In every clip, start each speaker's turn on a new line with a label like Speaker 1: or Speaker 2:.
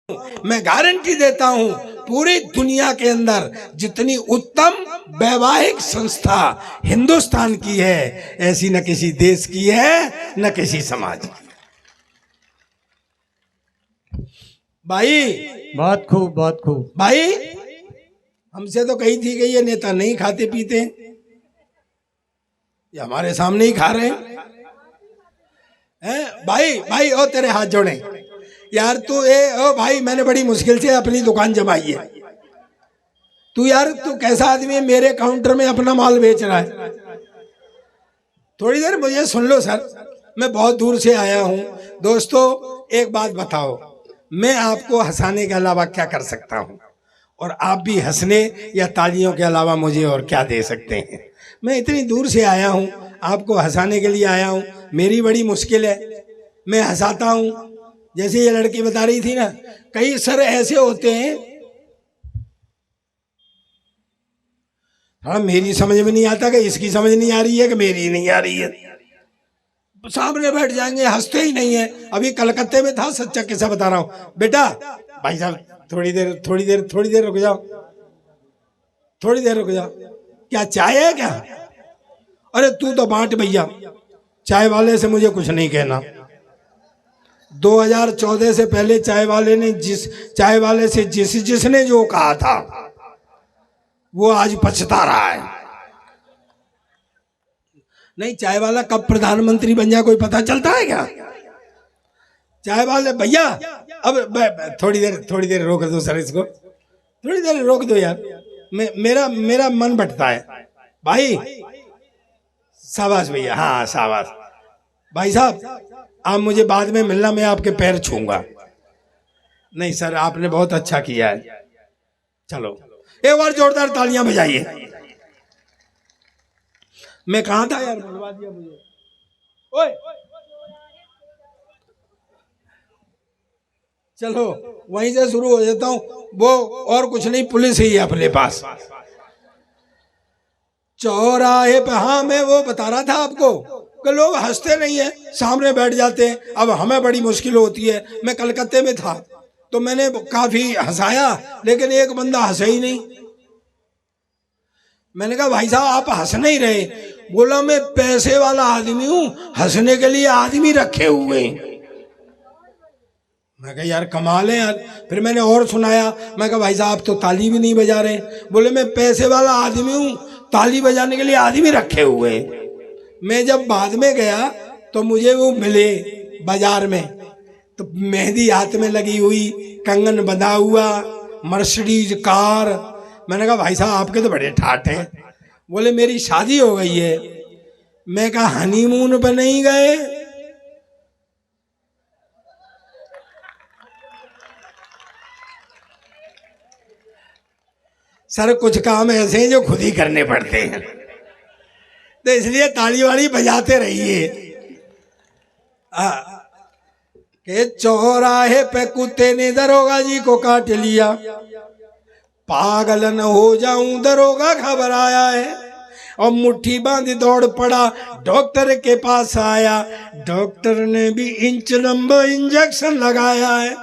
Speaker 1: मैं गारंटी देता हूं पूरी दुनिया के अंदर जितनी उत्तम वैवाहिक संस्था हिंदुस्तान की है ऐसी न किसी देश की है न किसी समाज की। भाई
Speaker 2: बहुत खूब
Speaker 1: भाई, हमसे तो कही थी कि ये नेता नहीं खाते पीते, ये हमारे सामने ही खा रहे हैं। भाई भाई ओ तेरे हाथ जोड़े यार, तू ओ भाई, मैंने बड़ी मुश्किल से अपनी दुकान जमाई है। तू यार, तू कैसा आदमी है, मेरे काउंटर में अपना माल बेच रहा है। थोड़ी देर मुझे सुन लो सर, मैं बहुत दूर से आया हूं। दोस्तों एक बात बताओ, मैं आपको हंसाने के अलावा क्या कर सकता हूं, और आप भी हंसने या तालियों के अलावा मुझे और क्या दे सकते हैं। मैं इतनी दूर से आया हूं, आपको हंसाने के लिए आया हूं। मेरी बड़ी मुश्किल है, मैं हंसाता हूं। जैसे ये लड़की बता रही थी ना, कई सर ऐसे होते हैं, हाँ मेरी समझ में नहीं आता कि इसकी समझ नहीं आ रही है कि मेरी नहीं आ रही है, सामने बैठ जाएंगे, हंसते ही नहीं है। अभी कलकत्ते में था, सच्चा किस्सा बता रहा हूं। बेटा भाई साहब थोड़ी देर रुक जाओ, थोड़ी देर रुक जाओ, क्या चाय है क्या? अरे तू तो बांट भैया, चाय वाले से मुझे कुछ नहीं कहना। 2014 से पहले चाय वाले से जिसने जो कहा था वो आज पछता रहा है। नहीं, चाय वाला कब प्रधानमंत्री बन जाए कोई पता चलता है क्या? चाय वाले भैया, अब थोड़ी देर रोक दो सर, इसको थोड़ी देर रोक दो यार, मेरा मन भटता है। भाई शाबाश भैया, हाँ शाबाश भाई साहब, आप मुझे बाद में मिलना, मैं आपके पैर छूंगा। नहीं सर, आपने बहुत अच्छा किया है। चलो एक बार जोरदार तालियां बजाइए। मैं कहां था यार, बुलवा दिया मुझे। ओए चलो वहीं से शुरू हो जाता हूं। वो और कुछ नहीं, पुलिस ही है अपने पास। चौराहे पे, हाँ मैं वो बता रहा था आपको कि लोग हंसते नहीं है, सामने बैठ जाते हैं। अब हमें बड़ी मुश्किल होती है। मैं कलकत्ते में था तो मैंने काफी हंसाया, लेकिन एक बंदा हंसे ही नहीं। मैंने कहा भाई साहब आप हंस नहीं रहे। बोला मैं पैसे वाला आदमी हूं, हंसने के लिए आदमी रखे हुए हैं। मैं कहा यार कमाल है यार। फिर मैंने और सुनाया, मैं कहा भाई साहब आप तो ताली भी नहीं बजा रहे। बोले मैं पैसे वाला आदमी हूं, ताली बजाने के लिए आदमी रखे हुए हैं। मैं जब बाद में गया तो मुझे वो मिले बाजार में, तो मेहंदी हाथ में लगी हुई, कंगन बंधा हुआ, मर्सिडीज कार। मैंने कहा भाई साहब आपके तो बड़े ठाठ हैं। बोले मेरी शादी हो गई है। मैं कहा हनीमून पे नहीं गए? सर कुछ काम ऐसे हैं जो खुद ही करने पड़ते हैं, तो इसलिए ताली वाली बजाते रहिए। के चौराहे पे कुत्ते ने दरोगा जी को काट लिया, पागल न हो जाऊं दरोगा घबराया है, और मुट्ठी बांध दौड़ पड़ा डॉक्टर के पास आया। डॉक्टर ने भी इंच लंबा इंजेक्शन लगाया है।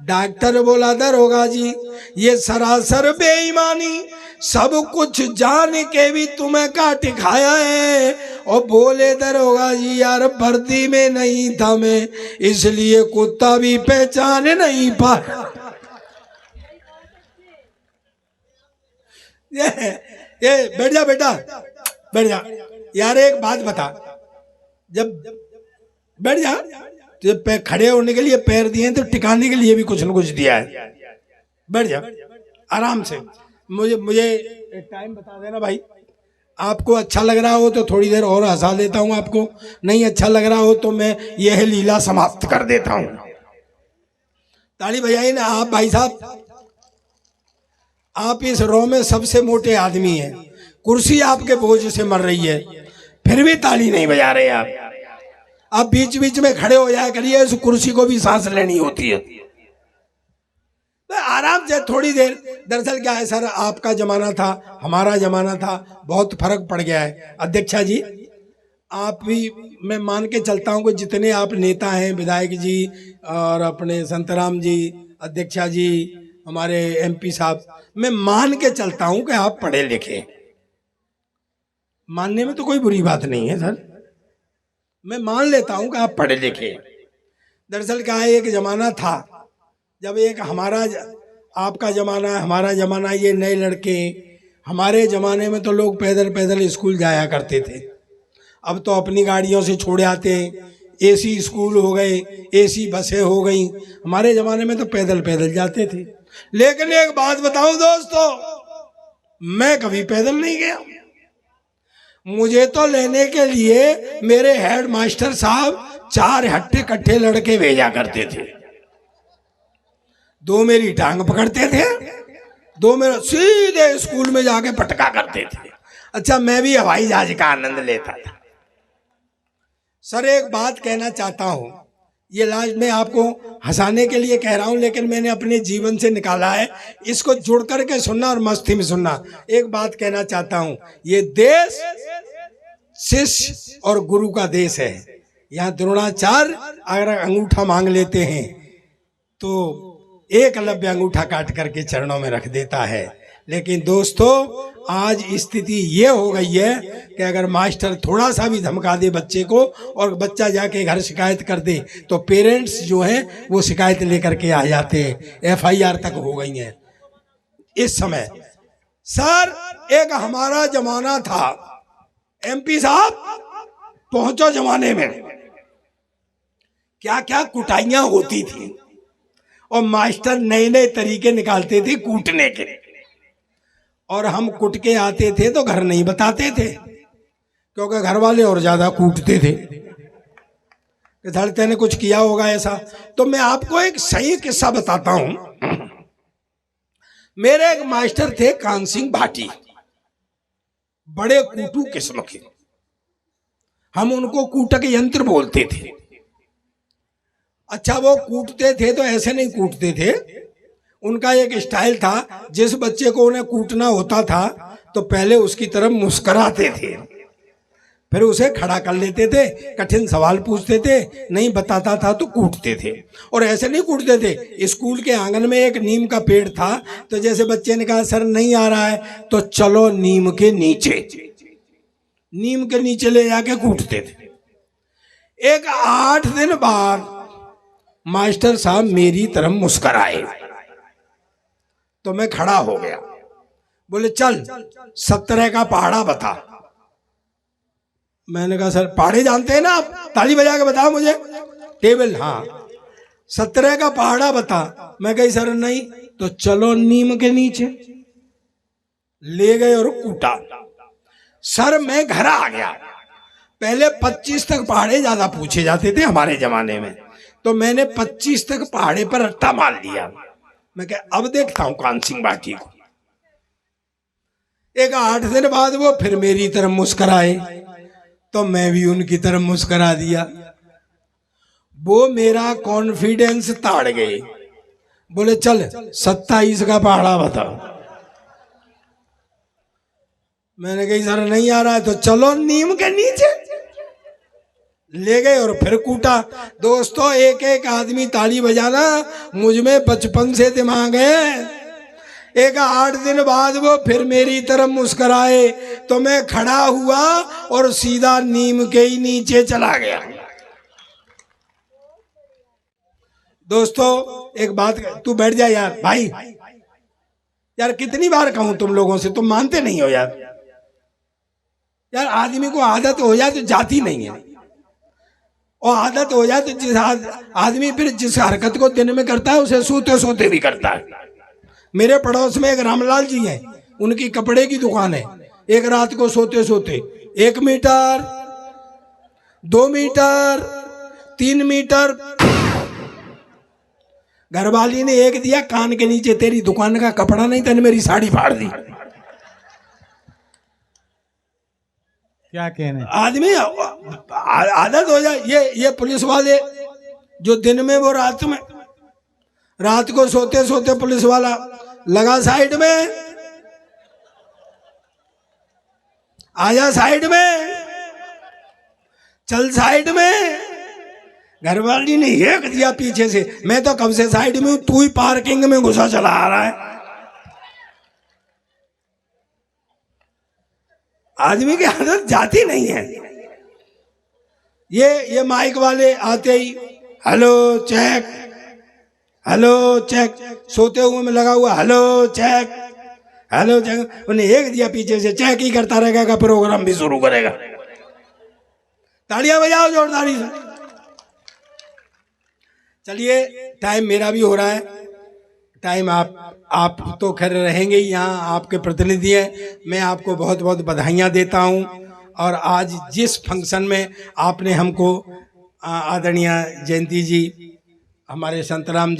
Speaker 1: डॉक्टर बोला दरोगा जी ये सरासर बेईमानी, सब कुछ जान के भी तुम्हें काट खाया है। और बोले दरोगा जी यार वर्दी में नहीं था मैं, इसलिए कुत्ता भी पहचान नहीं पाया। ये बैठ जा बेटा, बैठ जा यार। एक बात बता, जब बैठ जा, तो खड़े होने के लिए पैर दिए तो टिकाने के लिए भी कुछ न कुछ दिया है। बैठ जा आराम से। मुझे टाइम बता देना भाई। आपको अच्छा लग रहा हो तो थोड़ी देर और हंसा देता हूं, आपको नहीं अच्छा लग रहा हो तो मैं यह लीला समाप्त कर देता हूं। ताली बजाइए ना आप भाई साहब। आप इस रो में सबसे मोटे आदमी हैं, कुर्सी आपके बोझ से मर रही है, फिर भी ताली नहीं बजा रहे आप बीच बीच में खड़े हो जाया करिए, उस कुर्सी को भी सांस लेनी होती है। तो आराम से थोड़ी देर। दरअसल क्या है सर, आपका जमाना था, हमारा जमाना था, बहुत फर्क पड़ गया है। अध्यक्षा जी आप भी, मैं मान के चलता हूं कि जितने आप नेता हैं, विधायक जी और अपने संतराम जी अध्यक्षा जी, हमारे एमपी साहब, मैं मान के चलता हूं कि आप पढ़े लिखे। मानने में तो कोई बुरी बात नहीं है सर, मैं मान लेता हूं कि आप पढ़े लिखे। दरअसल क्या है, एक जमाना था जब एक हमारा आपका जमाना, हमारा जमाना, ये नए लड़के, हमारे जमाने में तो लोग पैदल पैदल स्कूल जाया करते थे। अब तो अपनी गाड़ियों से छोड़े आते, एसी स्कूल हो गए, एसी बसें हो गई। हमारे जमाने में तो पैदल पैदल जाते थे। लेकिन एक बात बताऊं दोस्तों, मैं कभी पैदल नहीं गया। मुझे तो लेने के लिए मेरे हेड मास्टर साहब 4 हट्टे कट्ठे लड़के भेजा करते थे। 2 मेरी टांग पकड़ते थे, 2 मेरा सीधे स्कूल में जाके पटका करते थे। अच्छा, मैं भी हवाई जहाज का आनंद लेता था। सर एक बात कहना चाहता हूं, ये लास्ट में आपको हंसाने के लिए कह रहा हूं, लेकिन मैंने अपने जीवन से निकाला है, इसको जुड़ करके सुनना और मस्ती में सुनना। एक बात कहना चाहता हूं, ये देश शिष्य और गुरु का देश है। यहाँ द्रोणाचार्य अगर अंगूठा मांग लेते हैं तो एकलव्य अंगूठा काट करके चरणों में रख देता है। लेकिन दोस्तों, आज स्थिति ये हो गई है कि अगर मास्टर थोड़ा सा भी धमका दे बच्चे को और बच्चा जाके घर शिकायत कर दे तो पेरेंट्स जो हैं वो शिकायत लेकर के आ जाते हैं। एफआईआर तक हो गई है इस समय। सर एक हमारा जमाना था, एमपी साहब पहुंचो जमाने में, क्या क्या कुटाइयां होती थी और मास्टर नए नए तरीके निकालते थे कूटने के, और हम कुट के आते थे तो घर नहीं बताते थे क्योंकि घर वाले और ज्यादा कूटते थे कि धड़ते ने कुछ किया होगा ऐसा। तो मैं आपको एक सही किस्सा बताता हूं। मेरे एक मास्टर थे कान सिंह भाटी, बड़े कूटू किस्म के, हम उनको कूटक यंत्र बोलते थे। अच्छा, वो कूटते थे तो ऐसे नहीं कूटते थे, उनका एक स्टाइल था। जिस बच्चे को उन्हें कूटना होता था तो पहले उसकी तरफ मुस्कुराते थे, फिर उसे खड़ा कर लेते थे, कठिन सवाल पूछते थे, नहीं बताता था तो कूटते थे। और ऐसे नहीं कूटते थे, स्कूल के आंगन में एक नीम का पेड़ था, तो जैसे बच्चे ने कहा सर नहीं आ रहा है तो चलो नीम के नीचे, नीम के नीचे ले जाके कूटते थे। एक 8 दिन बाद मास्टर साहब मेरी तरफ मुस्कुराए तो मैं खड़ा हो गया। बोले चल 17 का पहाड़ा बता। मैंने कहा सर पहाड़े जानते हैं ना आप, ताली बजा के बताओ मुझे। टेबल, हाँ 17 का पहाड़ा बता। मैं कही सर नहीं, तो चलो नीम के नीचे। ले गए और कूटा। सर मैं घर आ गया। पहले 25 तक पहाड़े ज्यादा पूछे जाते थे हमारे जमाने में, तो मैंने 25 तक पहाड़े पर रट्टा मार लिया। मैं कहा अब देखता हूं कान सिंह भाटी को। एक 8 दिन बाद वो फिर मेरी तरफ मुस्कुराए तो मैं भी उनकी तरफ मुस्कुरा दिया। वो मेरा कॉन्फिडेंस ताड़ गए। बोले चल 27 का पहाड़ा बता। मैंने कही सर नहीं आ रहा है, तो चलो नीम के नीचे। ले गए और फिर कूटा। दोस्तों एक एक आदमी ताली बजाना मुझ में बचपन से दिमाग है। एक 8 दिन बाद वो फिर मेरी तरफ मुस्कुराए तो मैं खड़ा हुआ और सीधा नीम के ही नीचे चला गया। दोस्तों एक बात, तू बैठ जा यार भाई, यार कितनी बार कहूं तुम लोगों से, तुम मानते नहीं हो यार। यार आदमी को आदत हो जाए तो जाती नहीं है, और आदत हो जाए तो जिस आदमी फिर जिस हरकत को दिन में करता है उसे सोते सोते भी करता है। मेरे पड़ोस में एक रामलाल जी हैं, उनकी कपड़े की दुकान है। एक रात को सोते सोते 1 मीटर 2 मीटर 3 मीटर घरवाली ने एक दिया कान के नीचे, तेरी दुकान का कपड़ा नहीं तने मेरी साड़ी फाड़ दी।
Speaker 2: क्या कहने,
Speaker 1: आदमी आदत हो जाए। ये पुलिस वाले जो दिन में वो रात को सोते सोते पुलिस वाला लगा साइड में, आजा साइड में, चल साइड में, घरवाली ने एक दिया पीछे से, मैं तो कब से साइड में हूं, तू ही पार्किंग में घुसा चला आ रहा है। आदमी की आदत जाती नहीं है। ये माइक वाले आते ही हेलो चेक, हेलो चेक, सोते हुए में लगा हुआ हेलो चेक, हेलो चेक, उन्हें एक दिया पीछे से, चेक ही करता रहेगा, प्रोग्राम भी शुरू करेगा। तालियां बजाओ जोरदारी से। चलिए, टाइम मेरा भी हो रहा है, टाइम आप तो खैर रहेंगे ही यहाँ, आपके प्रतिनिधि हैं। मैं आपको बहुत बहुत बधाइयाँ देता हूँ। और आज जिस फंक्शन में आपने हमको आदरणीय जयंती जी, हमारे संतराम जी